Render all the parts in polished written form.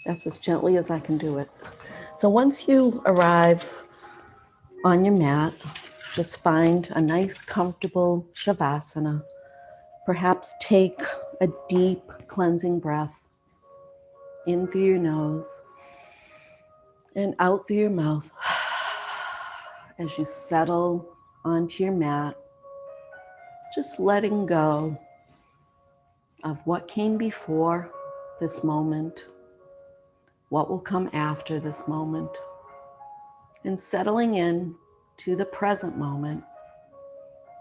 That's as gently as I can do it. So once you arrive on your mat, just find a nice, comfortable shavasana. Perhaps take a deep cleansing breath in through your nose and out through your mouth as you settle onto your mat, just letting go of what came before this moment, what will come after this moment, and settling in to the present moment,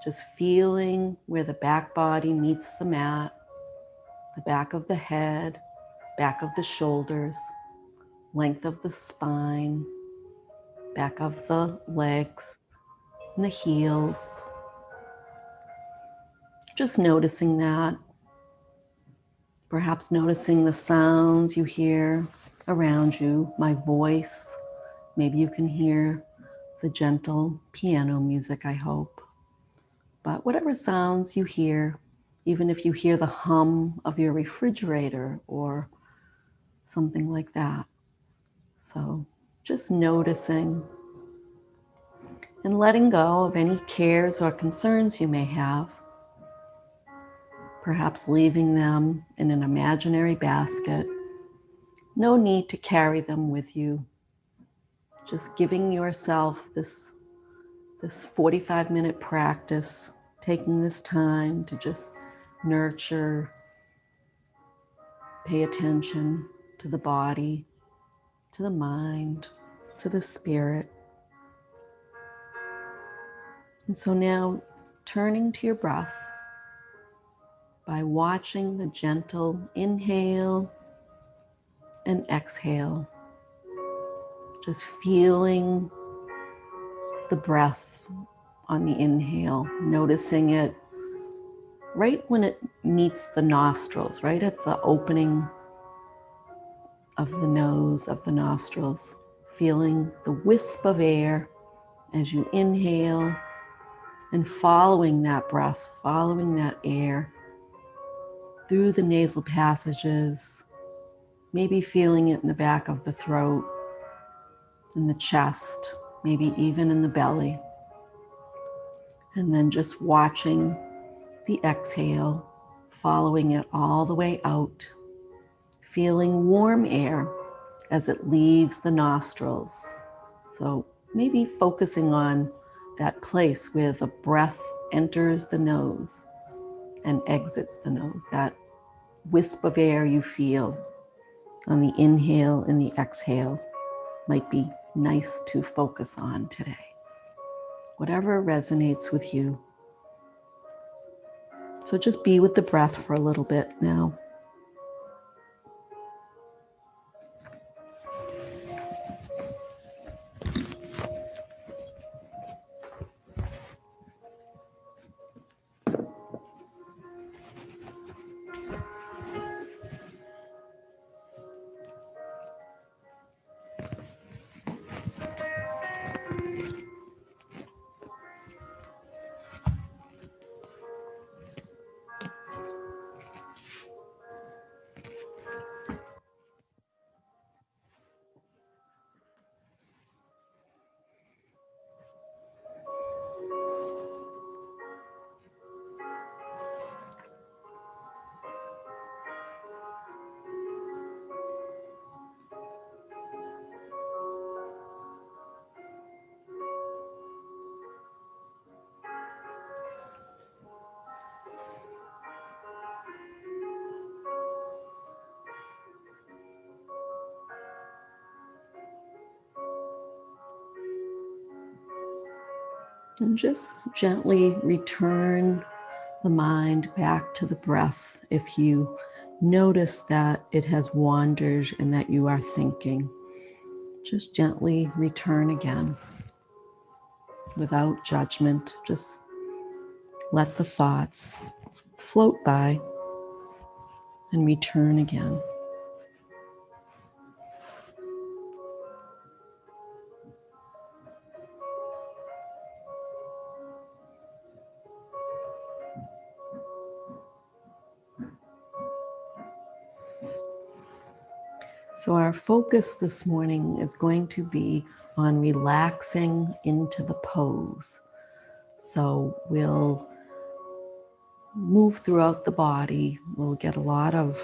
just feeling where the back body meets the mat, the back of the head, back of the shoulders, length of the spine, back of the legs, and the heels. Just noticing that, perhaps noticing the sounds you hear around you, my voice. Maybe you can hear the gentle piano music, I hope. But whatever sounds you hear, even if you hear the hum of your refrigerator or something like that. So just noticing and letting go of any cares or concerns you may have, perhaps leaving them in an imaginary basket. No need to carry them with you. Just giving yourself this 45-minute practice, taking this time to just nurture, pay attention to the body, to the mind, to the spirit. And so now turning to your breath by watching the gentle inhale and exhale, just feeling the breath on the inhale, noticing it right when it meets the nostrils, right at the opening of the nose, of the nostrils, feeling the wisp of air as you inhale and following that breath, following that air through the nasal passages, maybe feeling it in the back of the throat, in the chest, maybe even in the belly. And then just watching the exhale, following it all the way out, feeling warm air as it leaves the nostrils. So maybe focusing on that place where the breath enters the nose and exits the nose, that wisp of air you feel on the inhale and the exhale might be nice to focus on today. Whatever resonates with you. So just be with the breath for a little bit now. And just gently return the mind back to the breath if you notice that it has wandered and that you are thinking. Just gently return again without judgment. Just let the thoughts float by and return again. So our focus this morning is going to be on relaxing into the pose. So we'll move throughout the body. We'll get a lot of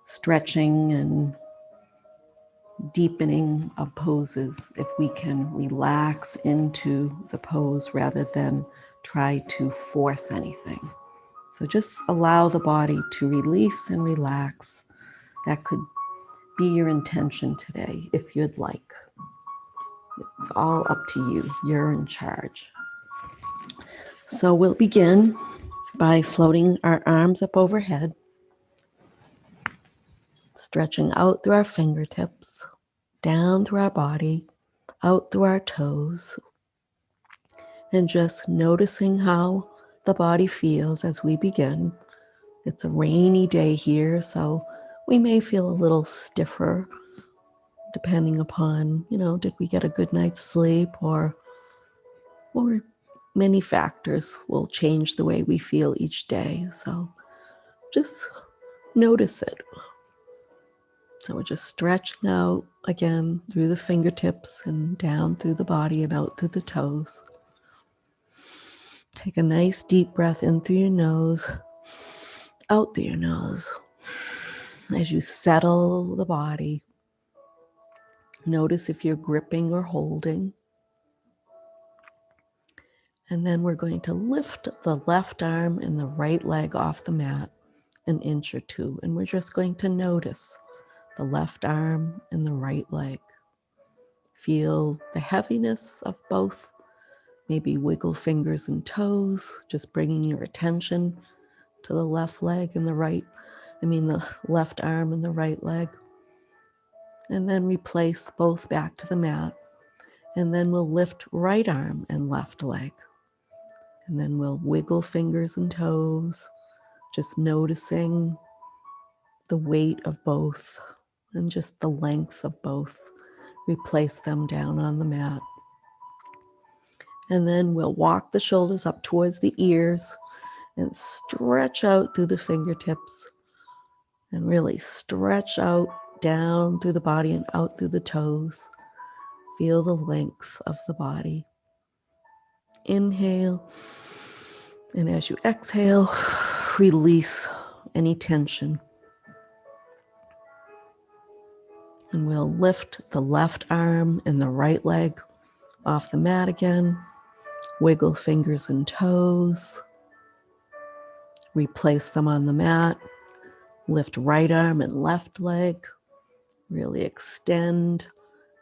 stretching and deepening of poses if we can relax into the pose rather than try to force anything. So just allow the body to release and relax. That could be your intention today if you'd like. It's all up to you. You're in charge. So we'll begin by floating our arms up overhead, stretching out through our fingertips, down through our body, out through our toes, and just noticing how the body feels as we begin. It's a rainy day here, so we may feel a little stiffer depending upon, did we get a good night's sleep or many factors will change the way we feel each day. So just notice it. So we're just stretching out again through the fingertips and down through the body and out through the toes. Take a nice deep breath in through your nose, out through your nose. As you settle the body, notice if you're gripping or holding. And then we're going to lift the left arm and the right leg off the mat an inch or two. And we're just going to notice the left arm and the right leg. Feel the heaviness of both. Maybe wiggle fingers and toes, just bringing your attention to the left leg and the left arm and the right leg. And then replace both back to the mat. And then we'll lift right arm and left leg. And then we'll wiggle fingers and toes, just noticing the weight of both and just the length of both. Replace them down on the mat. And then we'll walk the shoulders up towards the ears and stretch out through the fingertips and really stretch out down through the body and out through the toes. Feel the length of the body. Inhale, and as you exhale, release any tension. And we'll lift the left arm and the right leg off the mat again. Wiggle fingers and toes. Replace them on the mat. Lift right arm and left leg. Really extend.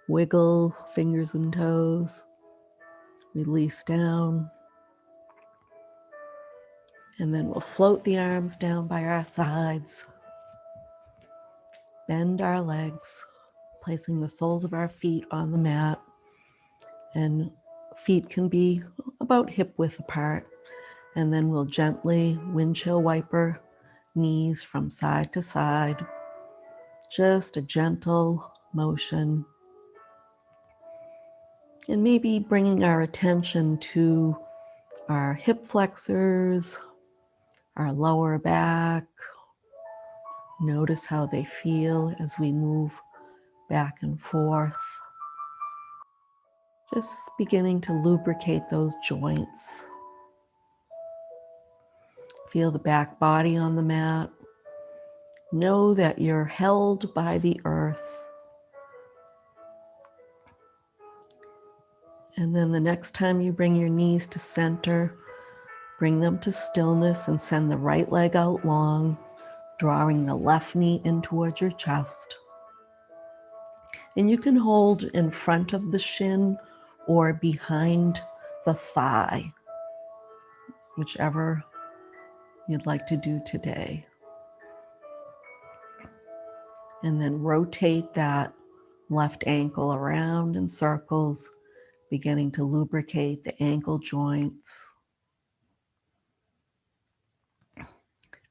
Wiggle fingers and toes. Release down. And then we'll float the arms down by our sides. Bend our legs, placing the soles of our feet on the mat. And feet can be about hip width apart. And then we'll gently windshield wiper knees from side to side. Just a gentle motion. And maybe bringing our attention to our hip flexors, our lower back. Notice how they feel as we move back and forth. Just beginning to lubricate those joints. Feel the back body on the mat. Know that you're held by the earth. And then the next time you bring your knees to center, bring them to stillness and send the right leg out long, drawing the left knee in towards your chest. And you can hold in front of the shin or behind the thigh, whichever you'd like to do today. And then rotate that left ankle around in circles, beginning to lubricate the ankle joints.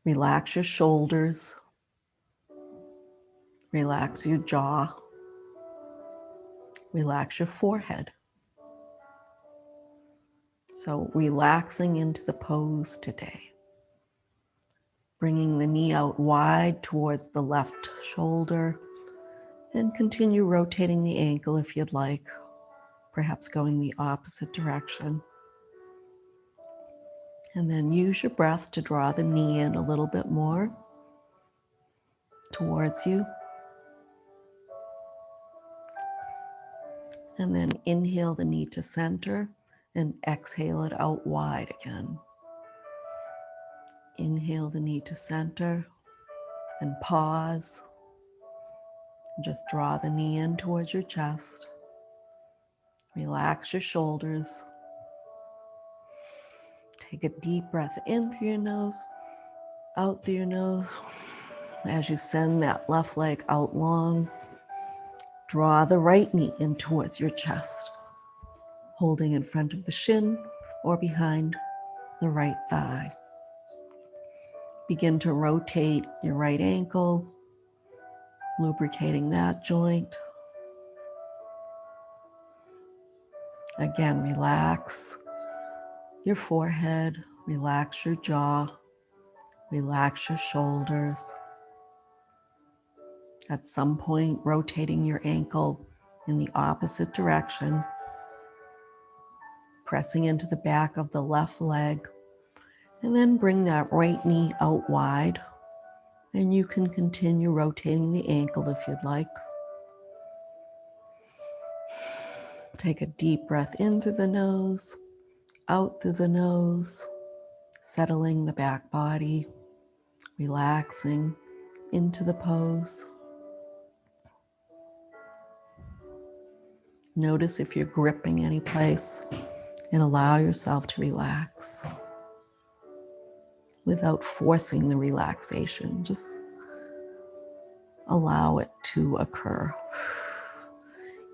Relax your shoulders. Relax your jaw. Relax your forehead. So relaxing into the pose today. Bringing the knee out wide towards the left shoulder. And continue rotating the ankle if you'd like, perhaps going the opposite direction. And then use your breath to draw the knee in a little bit more towards you. And then inhale the knee to center and exhale it out wide again. Inhale the knee to center and pause. Just draw the knee in towards your chest. Relax your shoulders. Take a deep breath in through your nose, out through your nose. As you send that left leg out long, draw the right knee in towards your chest, holding in front of the shin or behind the right thigh. Begin to rotate your right ankle, lubricating that joint. Again, relax your forehead, relax your jaw, relax your shoulders. At some point, rotating your ankle in the opposite direction, pressing into the back of the left leg, and then bring that right knee out wide. And you can continue rotating the ankle if you'd like. Take a deep breath in through the nose, out through the nose, settling the back body, relaxing into the pose. Notice if you're gripping any place and allow yourself to relax without forcing the relaxation. Just allow it to occur.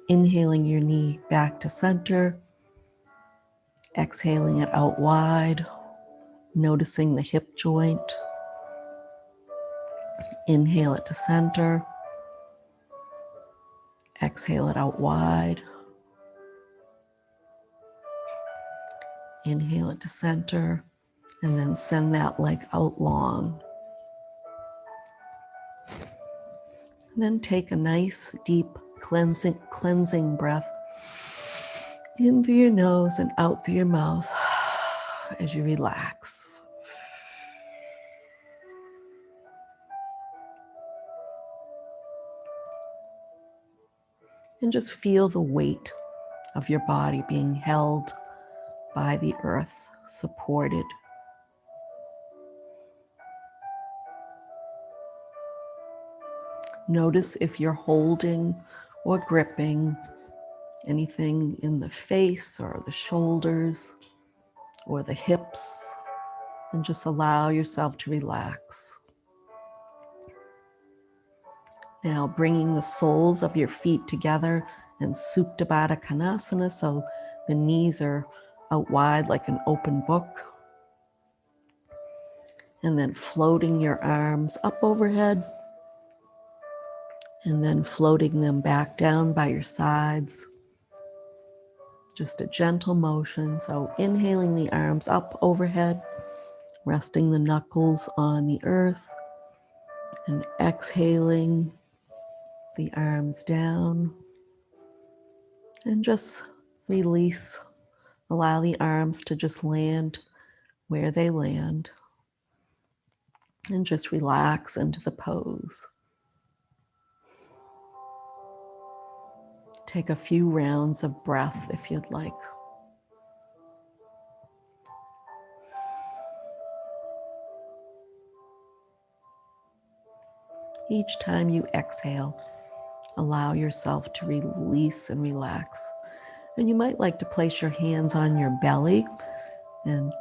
Inhaling your knee back to center, exhaling it out wide, noticing the hip joint. Inhale it to center, exhale it out wide. Inhale it to center, and then send that leg out long. And then take a nice, deep, cleansing breath in through your nose and out through your mouth as you relax. And just feel the weight of your body being held by the earth, supported. Notice if you're holding or gripping anything in the face or the shoulders or the hips, and just allow yourself to relax. Now bringing the soles of your feet together in Supta Baddha Konasana, so the knees are out wide like an open book. And then floating your arms up overhead, and then floating them back down by your sides. Just a gentle motion. So inhaling the arms up overhead, resting the knuckles on the earth, and exhaling the arms down. And just release. Allow the arms to just land where they land. And just relax into the pose. Take a few rounds of breath if you'd like. Each time you exhale, allow yourself to release and relax. And you might like to place your hands on your belly, and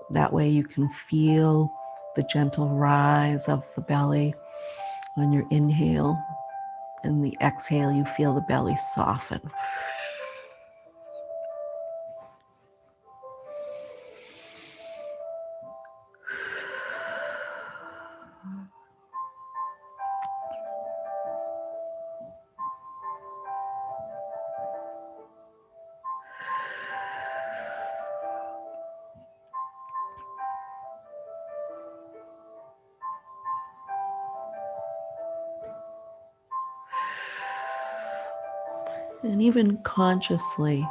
that way you can feel the gentle rise of the belly on your inhale. And the exhale, you feel the belly soften. And even consciously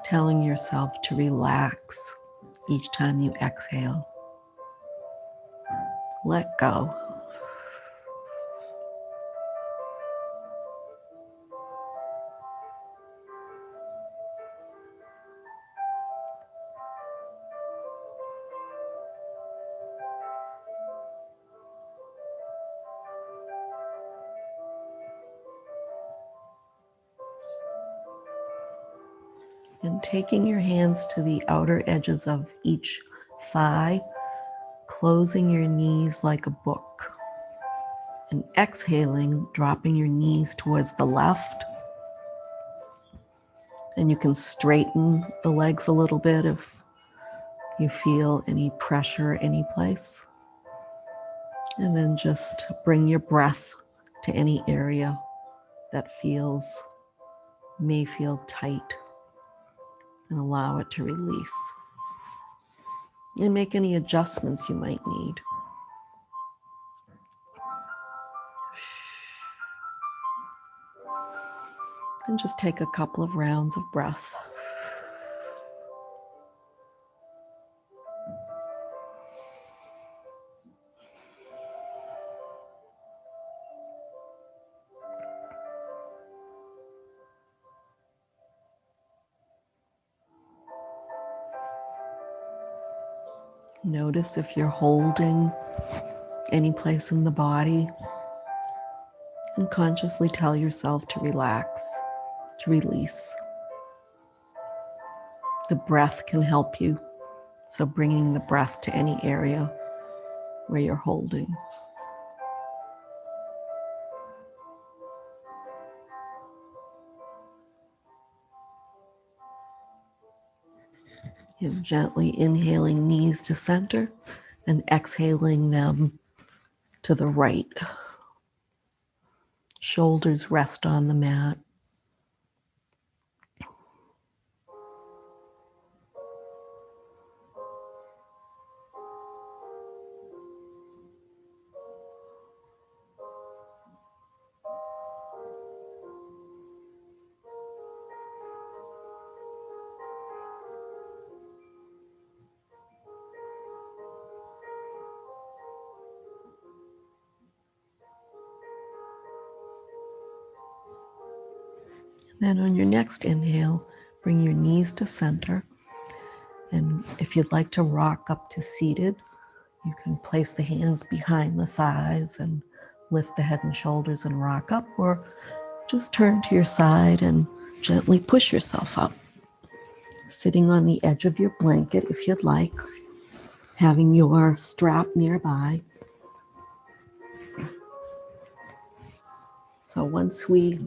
telling yourself to relax each time you exhale. Let go. And taking your hands to the outer edges of each thigh, closing your knees like a book. And exhaling, dropping your knees towards the left. And you can straighten the legs a little bit if you feel any pressure any place. And then just bring your breath to any area that may feel tight, and allow it to release. And make any adjustments you might need. And just take a couple of rounds of breath. Notice if you're holding any place in the body, and consciously tell yourself to relax, to release. The breath can help you, so bringing the breath to any area where you're holding. And gently inhaling knees to center and exhaling them to the right. Shoulders rest on the mat. Then on your next inhale, bring your knees to center. And if you'd like to rock up to seated, you can place the hands behind the thighs and lift the head and shoulders and rock up, or just turn to your side and gently push yourself up. Sitting on the edge of your blanket if you'd like, having your strap nearby. So once we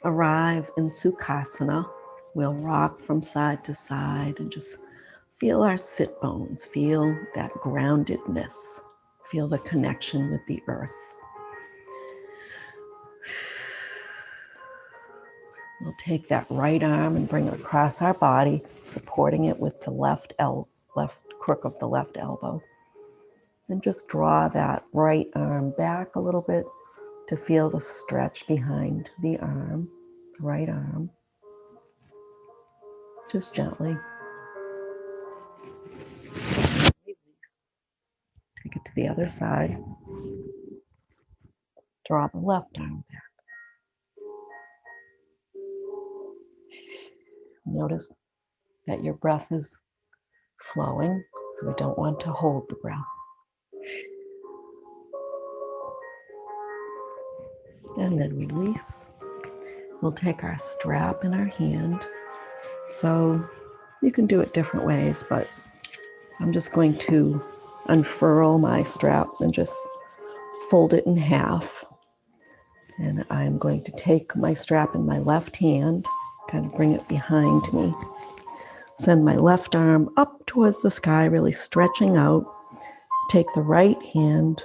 arrive in Sukhasana, we'll rock from side to side and just feel our sit bones, feel that groundedness, feel the connection with the earth. We'll take that right arm and bring it across our body, supporting it with the left crook of the left elbow. And just draw that right arm back a little bit to feel the stretch behind the arm, the right arm. Just gently. Release. Take it to the other side. Draw the left arm back. Notice that your breath is flowing, so we don't want to hold the breath. And then release. We'll take our strap in our hand. So you can do it different ways, but I'm just going to unfurl my strap and just fold it in half. And I'm going to take my strap in my left hand, kind of bring it behind me. Send my left arm up towards the sky, really stretching out. Take the right hand,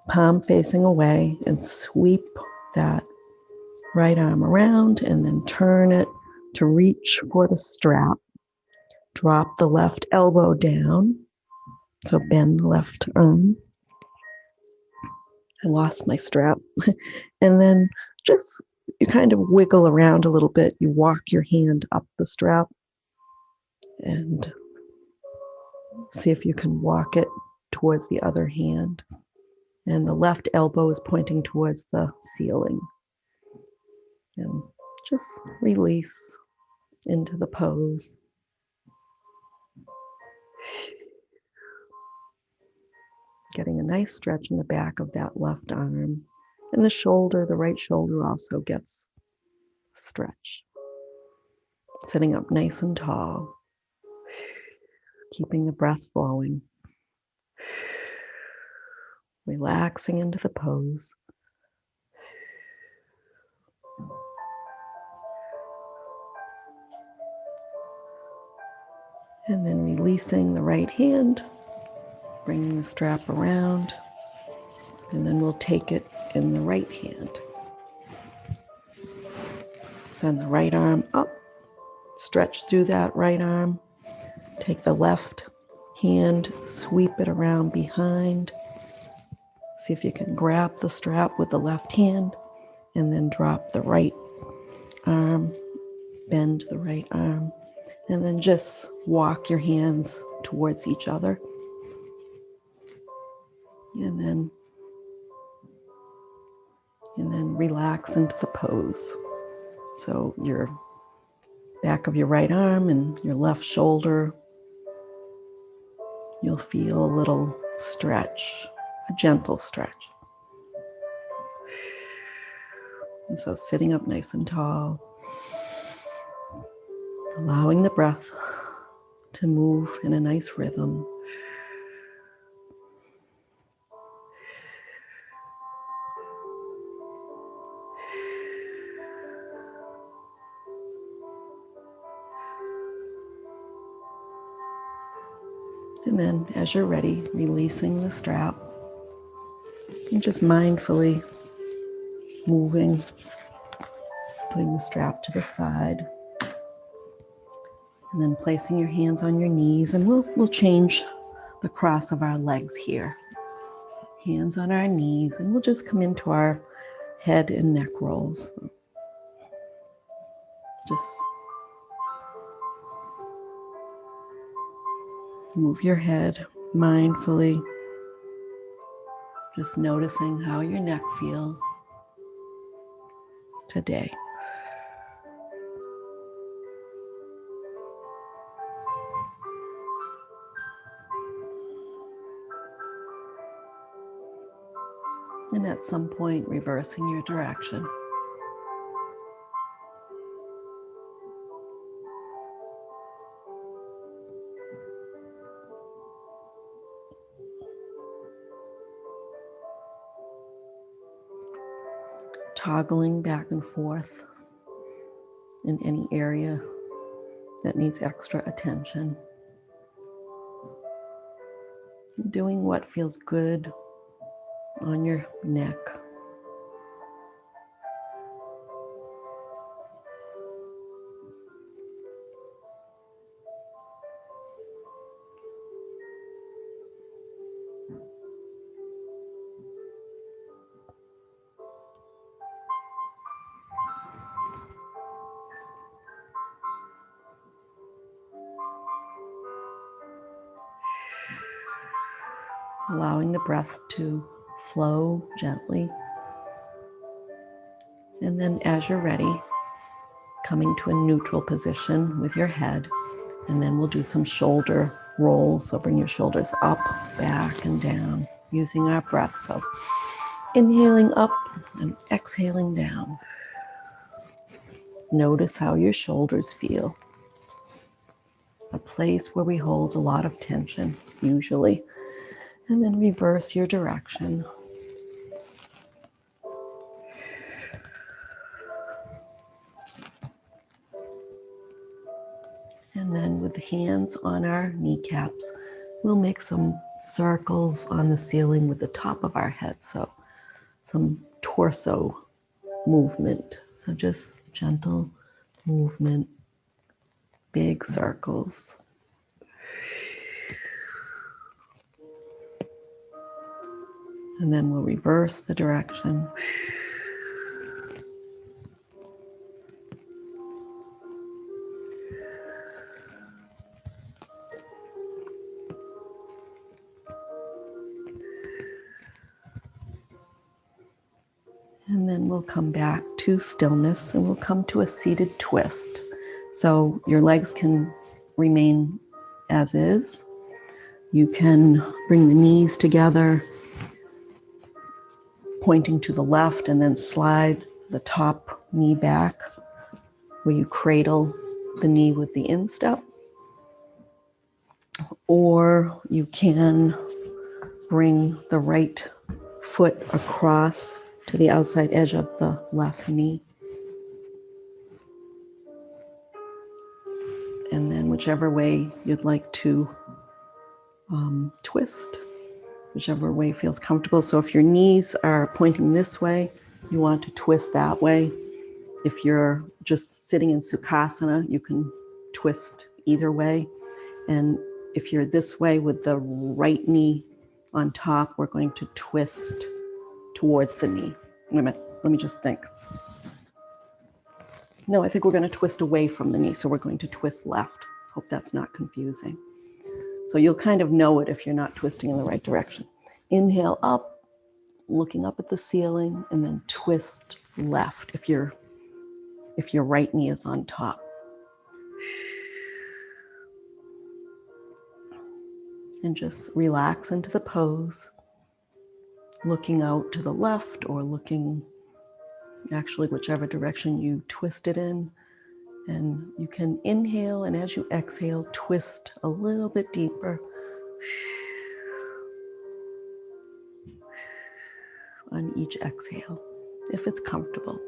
palm facing away, and sweep that right arm around, and then turn it to reach for the strap. Drop the left elbow down, so bend the left arm. I lost my strap. And then just you kind of wiggle around a little bit. You walk your hand up the strap and see if you can walk it towards the other hand. And the left elbow is pointing towards the ceiling. And just release into the pose. Getting a nice stretch in the back of that left arm. And the shoulder, the right shoulder also gets a stretch. Sitting up nice and tall. Keeping the breath flowing. Relaxing into the pose. And then releasing the right hand, bringing the strap around, and then we'll take it in the right hand. Send the right arm up, stretch through that right arm, take the left hand, sweep it around behind. See if you can grab the strap with the left hand, and then drop the right arm, bend the right arm, and then just walk your hands towards each other. And then relax into the pose. So your back of your right arm and your left shoulder, you'll feel a little stretch, a gentle stretch. And so sitting up nice and tall, allowing the breath to move in a nice rhythm. And then as you're ready, releasing the strap and just mindfully moving, putting the strap to the side, and then placing your hands on your knees, and we'll change the cross of our legs here. Hands on our knees, and we'll just come into our head and neck rolls. Just move your head mindfully, just noticing how your neck feels today. And at some point, reversing your direction. Toggling back and forth in any area that needs extra attention. Doing what feels good on your neck. Allowing the breath to flow gently. And then as you're ready, coming to a neutral position with your head. And then we'll do some shoulder rolls. So bring your shoulders up, back, and down using our breath. So inhaling up and exhaling down. Notice how your shoulders feel. A place where we hold a lot of tension, usually. And then reverse your direction. And then with the hands on our kneecaps, we'll make some circles on the ceiling with the top of our head. So some torso movement. So just gentle movement, big circles. And then we'll reverse the direction. we'll come back to stillness and we'll come to a seated twist. So your legs can remain as is. You can bring the knees together, pointing to the left, and then slide the top knee back where you cradle the knee with the instep. Or you can bring the right foot across to the outside edge of the left knee. And then whichever way you'd like to twist, whichever way feels comfortable. So if your knees are pointing this way, you want to twist that way. If you're just sitting in Sukhasana, you can twist either way. And if you're this way with the right knee on top, we're going to twist towards the knee. Wait a minute, let me just think. No, I think we're going to twist away from the knee. So we're going to twist left. Hope that's not confusing. So you'll kind of know it if you're not twisting in the right direction. Inhale up, looking up at the ceiling, and then twist left if your right knee is on top. And just relax into the pose, looking out to the left or looking actually whichever direction you twist it in. And you can inhale, and as you exhale, twist a little bit deeper on each exhale, if it's comfortable.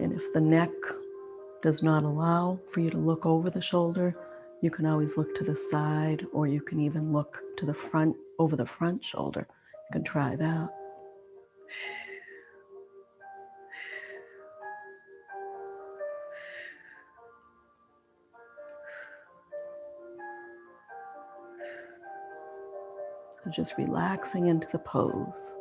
And if the neck does not allow for you to look over the shoulder, you can always look to the side, or you can even look to the front, over the front shoulder. You can try that. So just relaxing into the pose.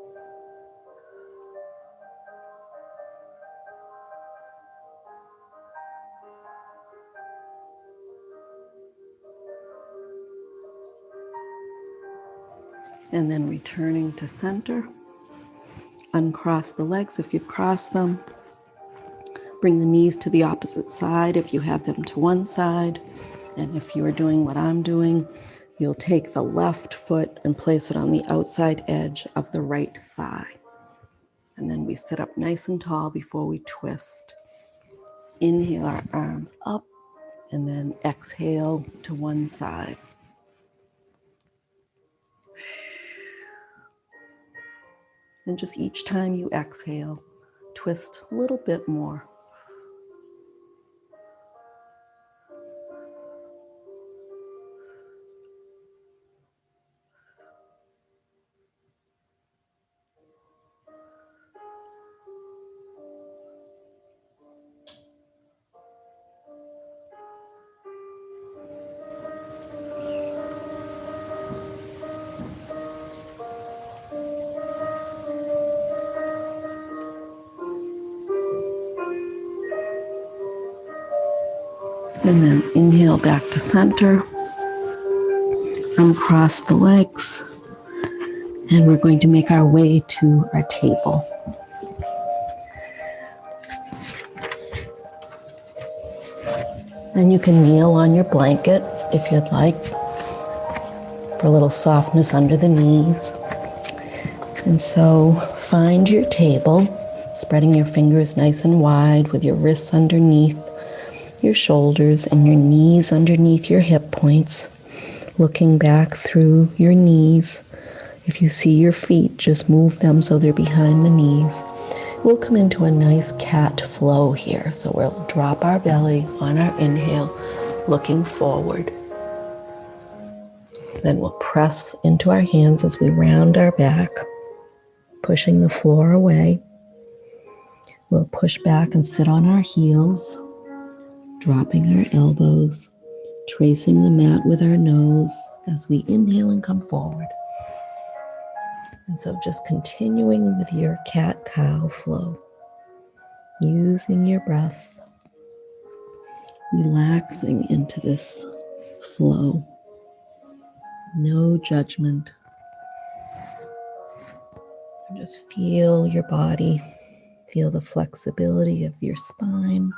And then returning to center. Uncross the legs if you've crossed them. Bring the knees to the opposite side if you have them to one side. And if you are doing what I'm doing, you'll take the left foot and place it on the outside edge of the right thigh. And then we sit up nice and tall before we twist. Inhale our arms up, and then exhale to one side. And just each time you exhale, twist a little bit more. And then inhale back to center, uncross the legs, and we're going to make our way to our table. And you can kneel on your blanket if you'd like, for a little softness under the knees. And so find your table, spreading your fingers nice and wide with your wrists underneath your shoulders and your knees underneath your hip points, looking back through your knees. If you see your feet, just move them so they're behind the knees. We'll come into a nice cat flow here. So we'll drop our belly on our inhale, looking forward. Then we'll press into our hands as we round our back, pushing the floor away. We'll push back and sit on our heels, dropping our elbows, tracing the mat with our nose as we inhale and come forward. And so just continuing with your cat-cow flow, using your breath, relaxing into this flow. No judgment. Just feel your body. Feel the flexibility of your spine.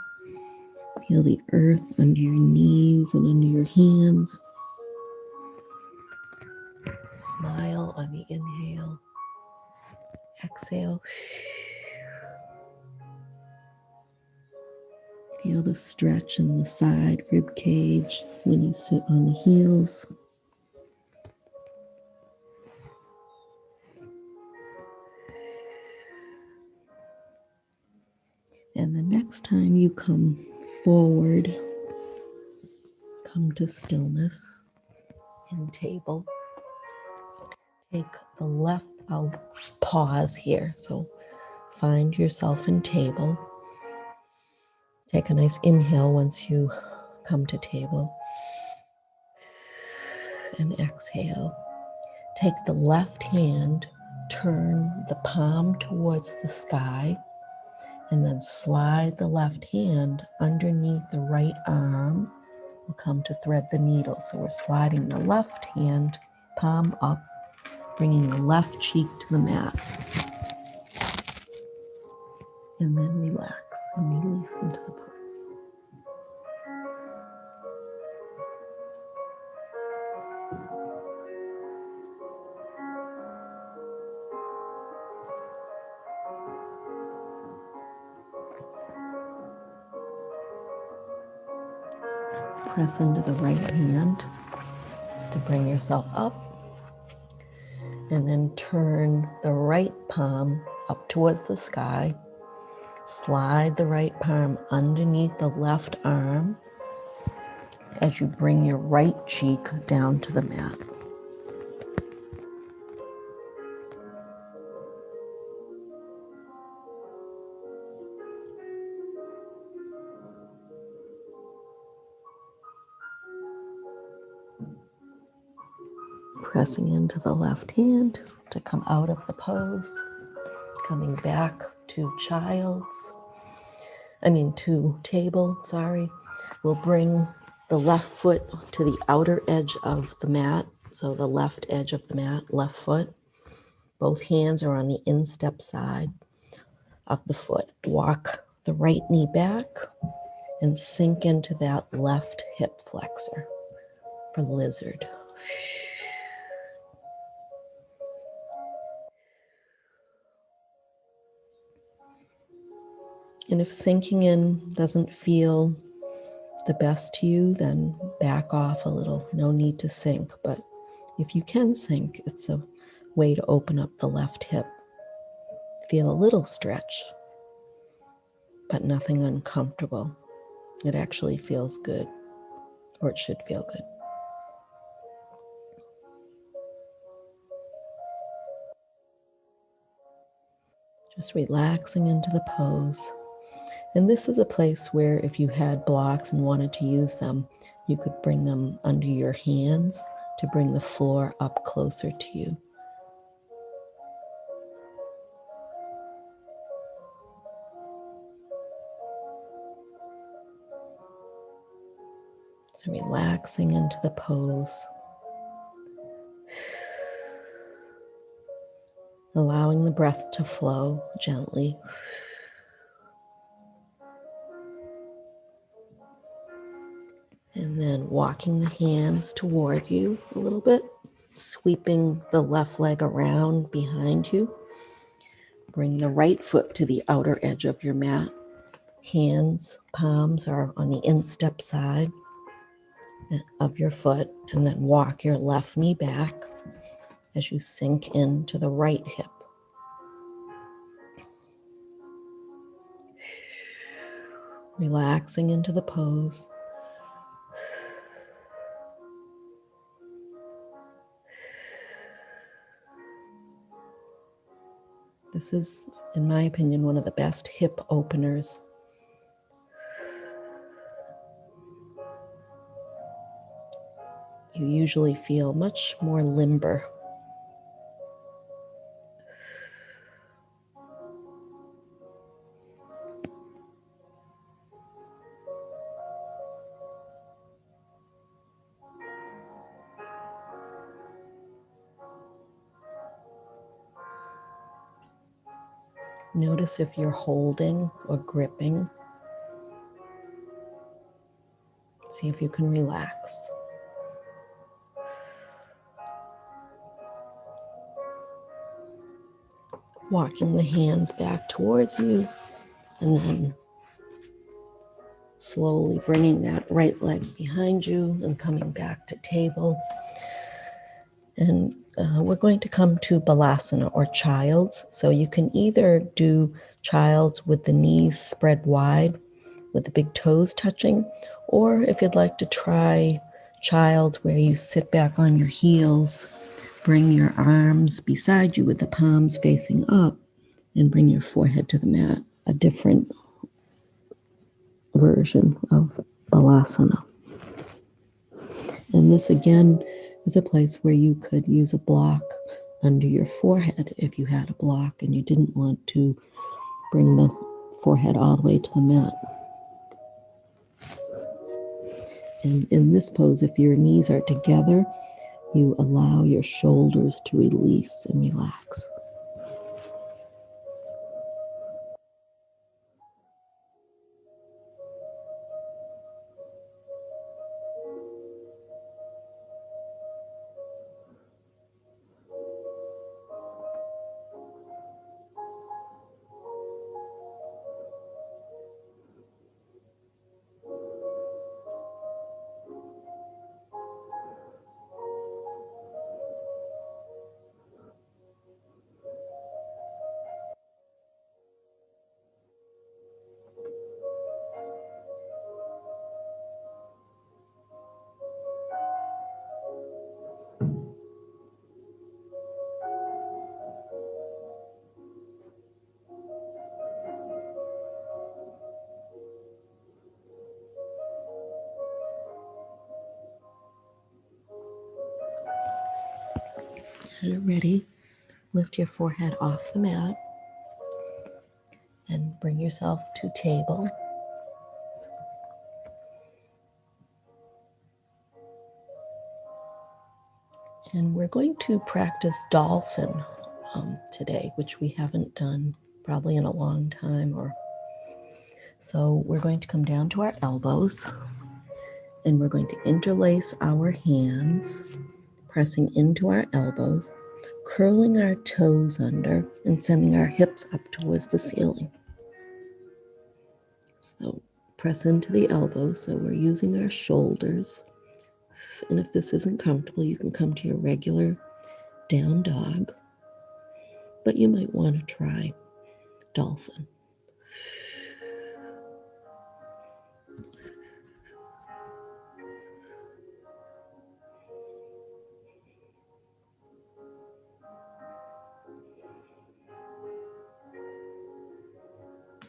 Feel the earth under your knees and under your hands. Smile on the inhale. Exhale. Feel the stretch in the side rib cage when you sit on the heels. And the next time you come forward, come to stillness in table. Take the left, I'll pause here. So find yourself in table. Take a nice inhale once you come to table. And exhale. Take the left hand, turn the palm towards the sky, and then slide the left hand underneath the right arm. We'll come to thread the needle. So we're sliding the left hand, palm up, bringing the left cheek to the mat. And then relax and release into the pose. Press into the right hand to bring yourself up. And then turn the right palm up towards the sky. Slide the right palm underneath the left arm as you bring your right cheek down to the mat. Pressing into the left hand to come out of the pose. Coming back to table, We'll bring the left foot to the outer edge of the mat. So the left edge of the mat, left foot. Both hands are on the instep side of the foot. Walk the right knee back and sink into that left hip flexor for lizard. And if sinking in doesn't feel the best to you, then back off a little. No need to sink, but if you can sink, it's a way to open up the left hip. Feel a little stretch, but nothing uncomfortable. It actually feels good, or it should feel good. Just relaxing into the pose. And this is a place where if you had blocks and wanted to use them, you could bring them under your hands to bring the floor up closer to you. So relaxing into the pose. Allowing the breath to flow gently. And then walking the hands toward you a little bit, sweeping the left leg around behind you. Bring the right foot to the outer edge of your mat. Hands, palms are on the instep side of your foot, and then walk your left knee back as you sink into the right hip. Relaxing into the pose. This is, in my opinion, one of the best hip openers. You usually feel much more limber. Notice if you're holding or gripping. See if you can relax. Walking the hands back towards you, and then slowly bringing that right leg behind you and coming back to table. And we're going to come to Balasana, or Child's. So you can either do Child's with the knees spread wide with the big toes touching, or if you'd like to try Child's where you sit back on your heels, bring your arms beside you with the palms facing up, and bring your forehead to the mat, a different version of Balasana. And this again is a place where you could use a block under your forehead if you had a block and you didn't want to bring the forehead all the way to the mat. And in this pose, if your knees are together, you allow your shoulders to release and relax. When you're ready, lift your forehead off the mat and bring yourself to table. And we're going to practice dolphin today, which we haven't done probably in a long time. So we're going to come down to our elbows, and we're going to interlace our hands, pressing into our elbows, curling our toes under, and sending our hips up towards the ceiling. So press into the elbows, so we're using our shoulders. And if this isn't comfortable, you can come to your regular down dog, but you might want to try dolphin.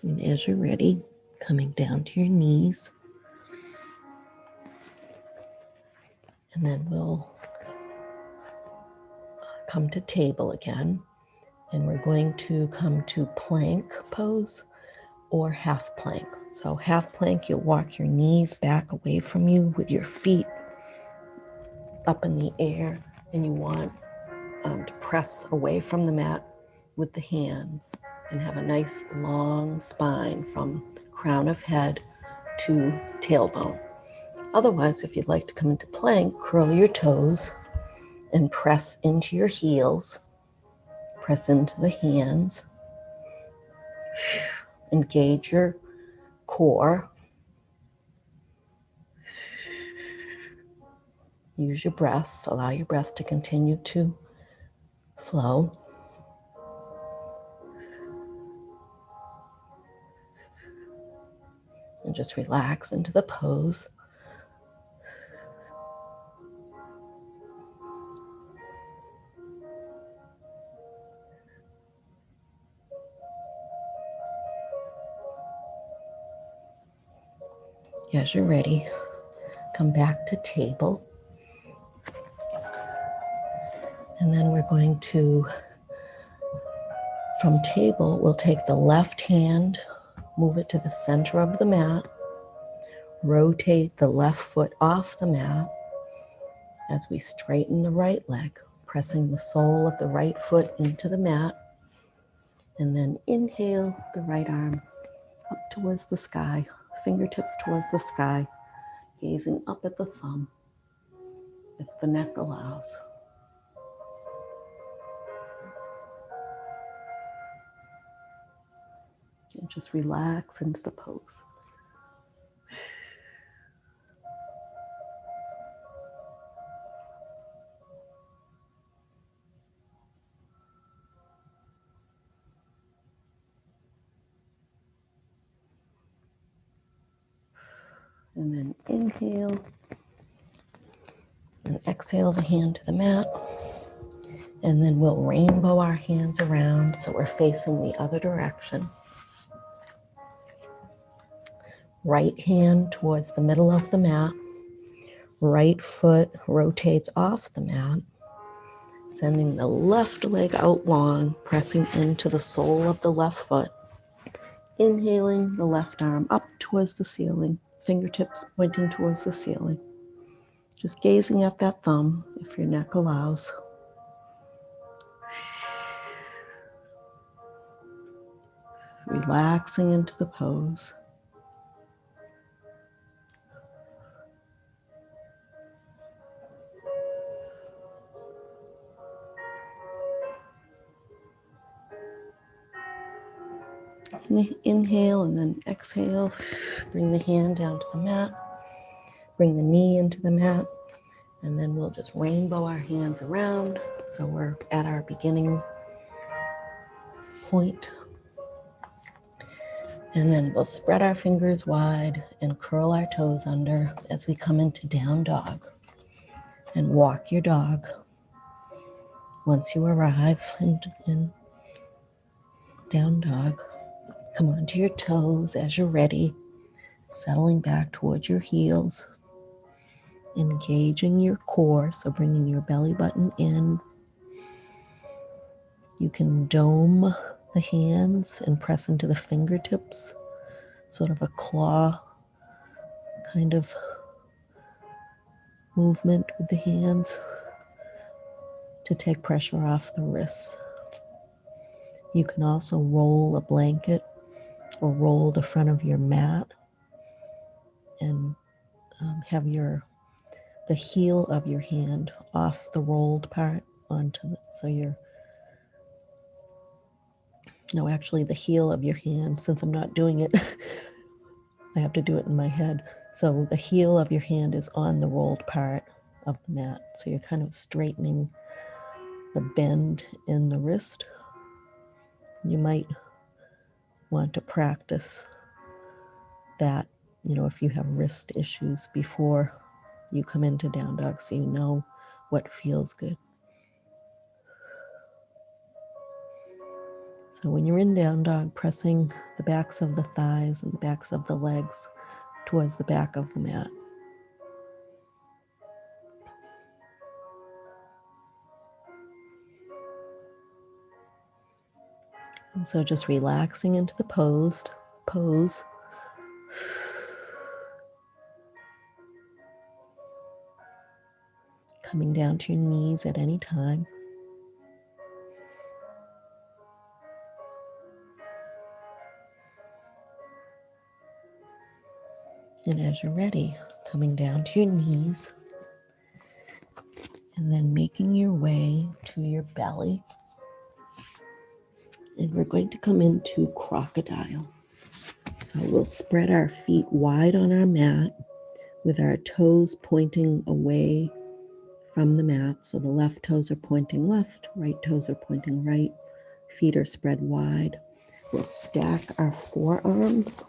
And as you're ready, coming down to your knees, and then we'll come to table again, and we're going to come to plank pose or half plank. So half plank, you'll walk your knees back away from you with your feet up in the air, and you want to press away from the mat with the hands and have a nice long spine from crown of head to tailbone. Otherwise, if you'd like to come into plank, curl your toes and press into your heels, press into the hands, engage your core, use your breath, allow your breath to continue to flow. And just relax into the pose. As you're ready, come back to table. And then we're going to, from table, we'll take the left hand, move it to the center of the mat, rotate the left foot off the mat as we straighten the right leg, pressing the sole of the right foot into the mat, And then inhale the right arm up towards the sky, fingertips towards the sky, gazing up at the thumb, if the neck allows. And just relax into the pose. And then inhale and exhale the hand to the mat. And then we'll rainbow our hands around so we're facing the other direction. Right hand towards the middle of the mat. Right foot rotates off the mat, sending the left leg out long, pressing into the sole of the left foot. Inhaling the left arm up towards the ceiling, fingertips pointing towards the ceiling. Just gazing at that thumb if your neck allows. Relaxing into the pose. Inhale and then exhale. Bring the hand down to the mat. Bring the knee into the mat. And then we'll just rainbow our hands around so we're at our beginning point. And then we'll spread our fingers wide and curl our toes under as we come into down dog. And walk your dog. Once you arrive in down dog, come onto your toes as you're ready, settling back towards your heels, engaging your core, so bringing your belly button in. You can dome the hands and press into the fingertips, sort of a claw kind of movement with the hands to take pressure off the wrists. You can also roll a blanket or roll the front of your mat and have the heel of your hand off the rolled part onto the heel of your hand. Since I'm not doing it, I have to do it in my head. So the heel of your hand is on the rolled part of the mat. So you're kind of straightening the bend in the wrist. You might want to practice that, if you have wrist issues before you come into down dog, so you know what feels good. So when you're in down dog, pressing the backs of the thighs and the backs of the legs towards the back of the mat. And so just relaxing into the pose. Coming down to your knees at any time. And as you're ready, coming down to your knees and then making your way to your belly. And we're going to come into crocodile. So we'll spread our feet wide on our mat with our toes pointing away from the mat. So the left toes are pointing left, right toes are pointing right, feet are spread wide. We'll stack our forearms,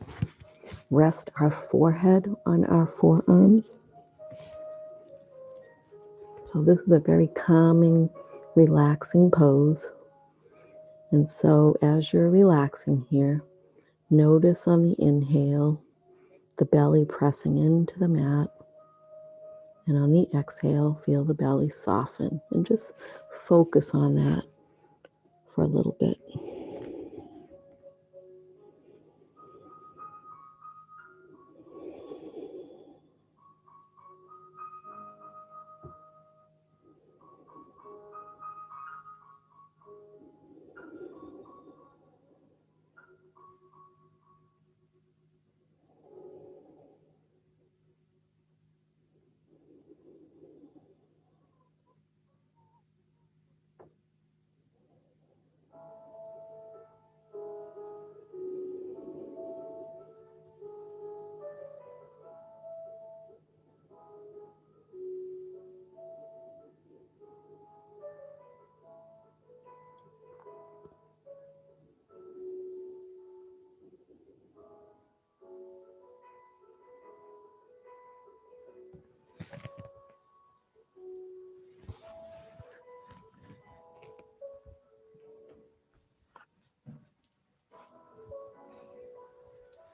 rest our forehead on our forearms. So this is a very calming, relaxing pose. And so as you're relaxing here, notice on the inhale, the belly pressing into the mat. And on the exhale, feel the belly soften. And just focus on that for a little bit.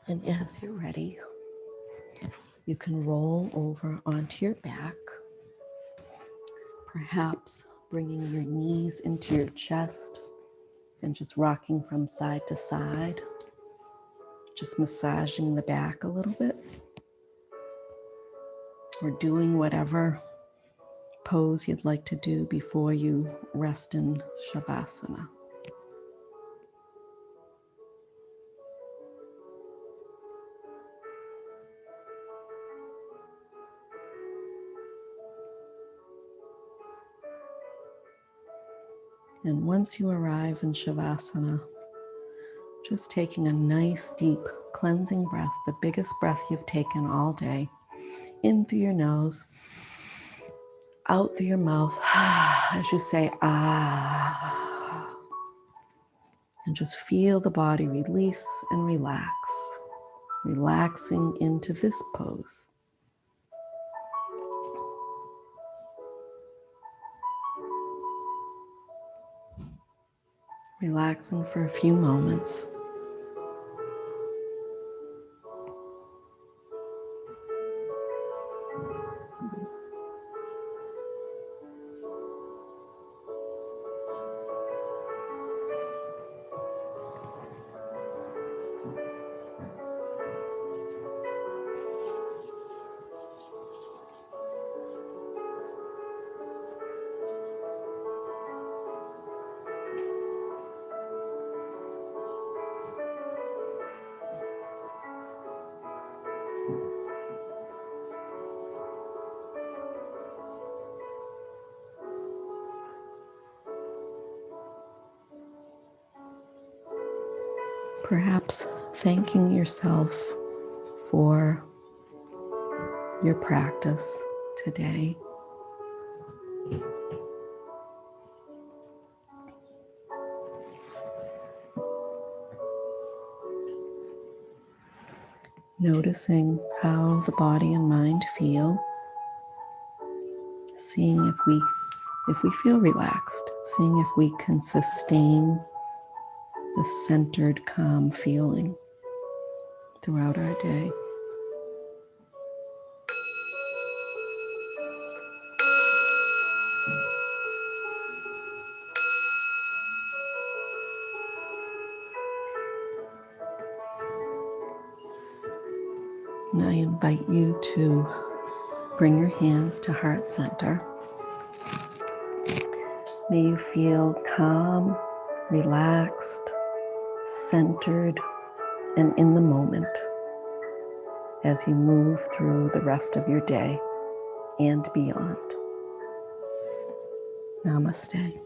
And as you're ready, you can roll over onto your back, perhaps bringing your knees into your chest and just rocking from side to side, just massaging the back a little bit, or doing whatever pose you'd like to do before you rest in Shavasana. And once you arrive in Shavasana, just taking a nice deep cleansing breath, the biggest breath you've taken all day, in through your nose, out through your mouth, as you say, ah. And just feel the body release and relax, relaxing into this pose. Relaxing for a few moments. Perhaps thanking yourself for your practice today. Noticing how the body and mind feel. Seeing if we feel relaxed. Seeing if we can sustain the centered, calm feeling throughout our day. And I invite you to bring your hands to heart center. May you feel calm, relaxed, centered, and in the moment as you move through the rest of your day and beyond. Namaste.